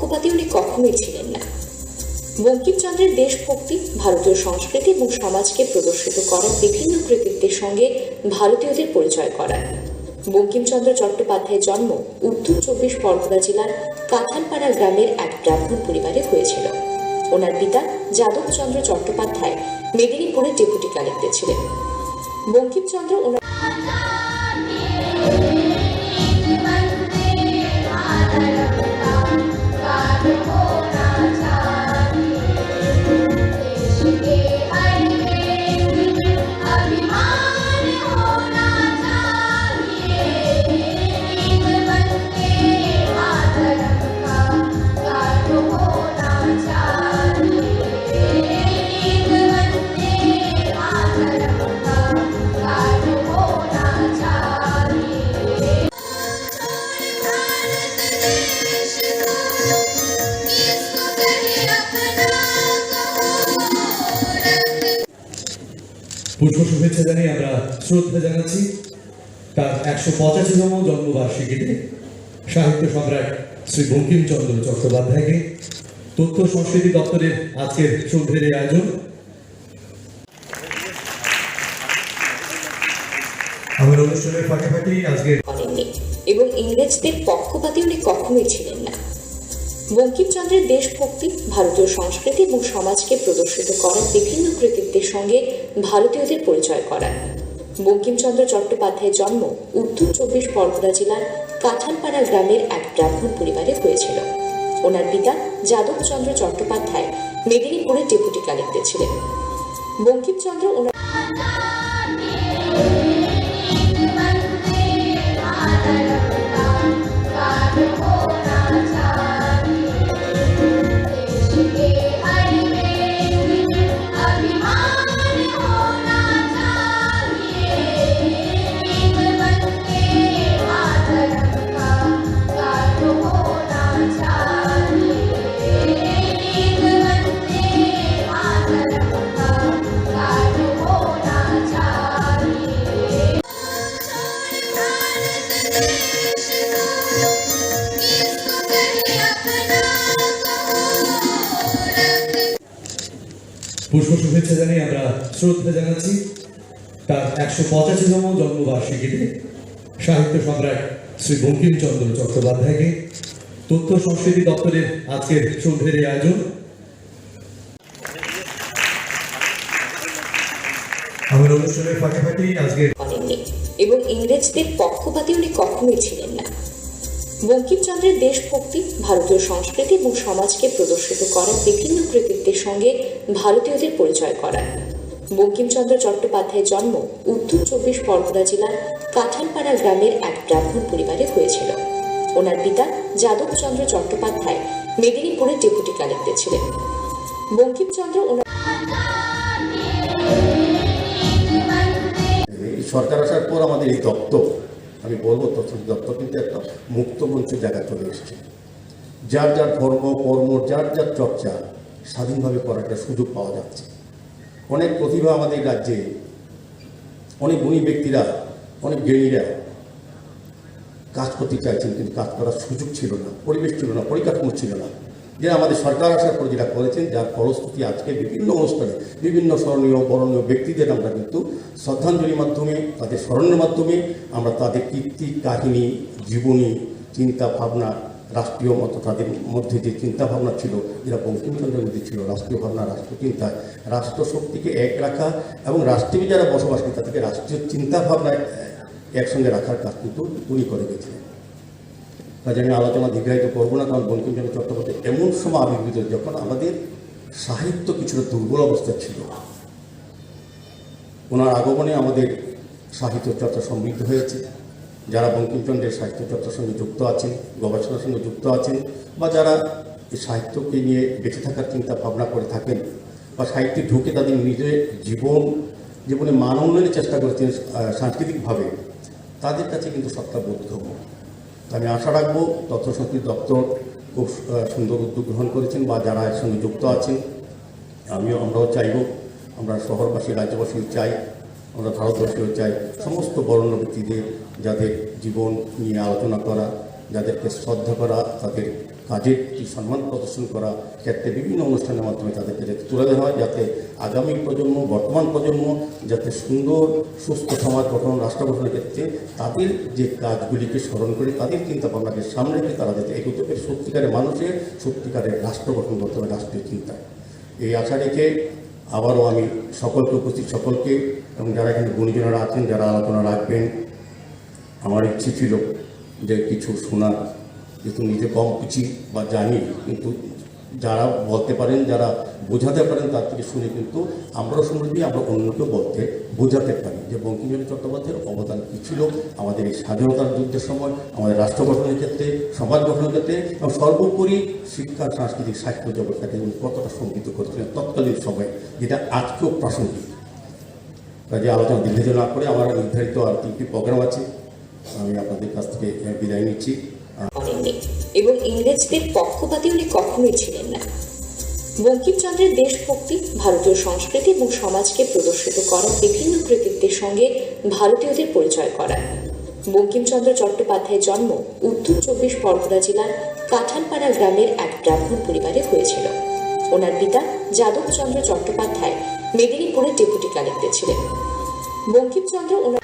পক্ষপাতী উনি কখনোই ছিলেন না। বঙ্কিমচন্দ্রের দেশভক্তি, ভারতীয় সংস্কৃতি এবং সমাজকে প্রদর্শিত করার বিভিন্ন কৃতিত্বের সঙ্গে ভারতীয়দের পরিচয় করান। বঙ্কিমচন্দ্র চট্টোপাধ্যায়ের জন্ম উত্তর 24 পরগনা জেলার কাঁঠালপাড়া গ্রামের এক ব্রাহ্মণ পরিবারে হয়েছিল। ওনার পিতা যাদবচন্দ্র চট্টোপাধ্যায় মেদিনীপুরের ডেপুটি কালেক্টর ছিলেন। বঙ্কিমচন্দ্র ওনার পুষ্প শুভেচ্ছা জানিয়ে আমরা শ্রদ্ধা জানাচ্ছি তার 185তম জন্মবার্ষিকীতে সাহিত্য সম্রাট শ্রী বঙ্কিমচন্দ্র চট্টোপাধ্যায়কে। তথ্য সংস্কৃতি দপ্তরের আজকের শ্রদ্ধের এই আয়োজন। আমার অনুষ্ঠানের ফাঁকে আজকের এবং ইংরেজদের পক্ষপাতী উনি কখনোই ছিলেন না। বঙ্কিমচন্দ্রের দেশভক্তি, ভারতীয় সংস্কৃতি এবং সমাজকে প্রদর্শিত করার বিভিন্ন কৃতিত্বের সঙ্গে ভারতীয়দের পরিচয় করান। বঙ্কিমচন্দ্র চট্টোপাধ্যায়ের জন্ম উত্তর 24 পরগনা জেলার কাঁঠালপাড়া গ্রামের এক ব্রাহ্মণ পরিবারে হয়েছিল। ওনার পিতা যাদবচন্দ্র চট্টোপাধ্যায় মেদিনীপুরের ডেপুটি কালেক্টর ছিলেন। বঙ্কিমচন্দ্র ওনার পুষ্প শুভেচ্ছা জানিয়ে আমরা শ্রদ্ধা জানাচ্ছি তার 185তম জন্মবার্ষিকীতে সাহিত্য সম্রাট শ্রী বঙ্কিমচন্দ্র চট্টোপাধ্যায়কে। তথ্য সংস্কৃতি দপ্তরের আজকের শ্রদ্ধের এই আয়োজন। আমার অনুষ্ঠানের ফাঁকে আজকের এবং ইংরেজদের পক্ষপাতী উনি কখনোই ছিলেন না। বঙ্কিমচন্দ্রের দেশভক্তি, ভারতীয় সংস্কৃতি এবং সমাজকে প্রদর্শিত করার বিভিন্ন কৃতিত্বের সঙ্গে ভারতীয়দের পরিচয় করান। বঙ্কিমচন্দ্র চট্টোপাধ্যায়ের জন্ম উত্তর 24 পরগনা জেলার কাঁঠালপাড়া গ্রামের এক ব্রাহ্মণ পরিবারে হয়েছিল। ওনার পিতা যাদবচন্দ্র চট্টোপাধ্যায় মেদিনীপুরের ডেপুটি কালেক্টর ছিলেন। বঙ্কিমচন্দ্র ওনার সরকার আসার পর আমাদের এই দপ্তর, আমি বলবো তথ্য দপ্তর কিন্তু একটা মুক্ত মঞ্চের জায়গায় চলে এসেছে। যার যার ধর্ম কর্ম, যার যার চর্চা স্বাধীনভাবে করার একটা সুযোগ পাওয়া যাচ্ছে। অনেক প্রতিভা আমাদের রাজ্যে, অনেক গুণী ব্যক্তিরা, অনেক জ্ঞানীরা কাজ করতে চাইছেন, কিন্তু কাজ করার সুযোগ ছিল না, পরিবেশ ছিল না, পরিকাঠামো ছিল না। যে আমাদের সরকার আসার পর যেটা করেছেন, যার ফলশ্রুতি আজকে বিভিন্ন অনুষ্ঠানে বিভিন্ন স্মরণীয় বরণীয় ব্যক্তিদের আমরা কিন্তু শ্রদ্ধাঞ্জলির মাধ্যমে, তাদের স্মরণের মাধ্যমে আমরা তাদের কীর্তি, কাহিনী, জীবনী, চিন্তা ভাবনা, রাষ্ট্রীয় মতো তাদের মধ্যে যে চিন্তাভাবনা ছিল, যেটা বঙ্কিমচন্দ্রের মধ্যে ছিল, রাষ্ট্রীয় ভাবনা, রাষ্ট্রচিন্তা, রাষ্ট্রশক্তিকে এক রাখা এবং রাষ্ট্রে যারা বসবাস করে তাদেরকে রাষ্ট্রীয় চিন্তাভাবনায় একসঙ্গে রাখার কাজ কিন্তু উনি করে গেছিলেন। কাজে আমি আলোচনা দীর্ঘায়িত করবো না, কারণ বঙ্কিমচন্দ্র চট্টোপাধ্যায় এমন সময় আবির্ভূত যখন আমাদের সাহিত্য কিছুটা দুর্বল অবস্থা ছিল। ওনার আগমনে আমাদের সাহিত্য চর্চা সমৃদ্ধ হয়েছে। যারা বঙ্কিমচন্দ্রের সাহিত্য চর্চার সঙ্গে যুক্ত আছেন, গবেষণার সঙ্গে যুক্ত আছেন, বা যারা এই সাহিত্যকে নিয়ে বেঁচে থাকার চিন্তা ভাবনা করে থাকেন, বা সাহিত্যে ঢুকে তাদের নিজের জীবনে মান উন্নয়নের চেষ্টা করেছেন সাংস্কৃতিকভাবে, তাদের কাছে কিন্তু সবটা বোধগম্য। আমি আশা রাখবো তথ্য সংস্কৃতি দপ্তর খুব সুন্দর উদ্যোগ গ্রহণ করেছেন, বা যারা এর সঙ্গে যুক্ত আছেন, আমরাও চাইব, আমরা শহরবাসী, রাজ্যবাসীও চাই, আমরা ভারতবর্ষেও চাই সমস্ত বরেণ্য ব্যক্তিদের, যাদের জীবন নিয়ে আলোচনা করা, যাদেরকে শ্রদ্ধা করা, তাদের কাজের প্রতি সম্মান প্রদর্শন করা ক্ষেত্রে বিভিন্ন অনুষ্ঠানের মাধ্যমে তাদেরকে যাতে তুলে ধরা হয়, যাতে আগামী প্রজন্ম, বর্তমান প্রজন্ম যাতে সুন্দর সুস্থ সমাজ গঠন, রাষ্ট্র গঠনের ক্ষেত্রে তাদের যে কাজগুলিকে স্মরণ করে তাদের চিন্তা ভাবনাকে সামনে রেখে তারা যাতে এগোতে পারে সত্যিকারের মানুষের সত্যিকারের রাষ্ট্র গঠন করতে হবে রাষ্ট্রীয় চিন্তায়। এই আশা রেখে আবারও আমি সকলকে, উপস্থিত সকলকে এবং যারা এখানে গুণীজনেরা আছেন, যারা আলোচনা রাখবেন, আমার ইচ্ছে ছিল যে কিছু শোনার, যেহেতু নিজে কম বুঝি বা জানি, কিন্তু যারা বলতে পারেন, যারা বোঝাতে পারেন তার থেকে শুনে কিন্তু আমরাও শুনে দিয়ে আমরা অন্যকেও বলতে বোঝাতে পারি যে বঙ্কিমচন্দ্র চট্টোপাধ্যায়ের অবদান কী ছিল আমাদের এই স্বাধীনতার যুদ্ধের সময়, আমাদের রাষ্ট্র গঠনের ক্ষেত্রে, সমাজ গঠনের ক্ষেত্রে এবং সর্বোপরি শিক্ষা, সাংস্কৃতিক, সাহিত্য জগৎটাকে উনি কতটা সমৃদ্ধ করেছিলেন তৎকালীন সময়ে, যেটা আজকেও প্রাসঙ্গিক। কাজে আলোচনা দীর্ঘ না করে আমার নির্ধারিত আর 3টি প্রোগ্রাম আছে, আমি আপনাদের কাছ থেকে বিদায় নিচ্ছি। করেননি এবং ইংরেজদের পক্ষপাতী উনি কখনোই ছিলেন না। বঙ্কিমচন্দ্রের দেশভক্তি, ভারতীয় সংস্কৃতি এবং সমাজকে প্রদর্শিত করা বিভিন্ন কৃতিত্বের সঙ্গে ভারতীয়দের পরিচয় করা। বঙ্কিমচন্দ্র চট্টোপাধ্যায়ের জন্ম উত্তর 24 পরগনা জেলার কাঁঠালপাড়া গ্রামের এক ব্রাহ্মণ পরিবারে হয়েছিল। ওনার পিতা যাদবচন্দ্র চট্টোপাধ্যায় মেদিনীপুরের ডেপুটি কালেক্টর ছিলেন। বঙ্কিমচন্দ্র ওনার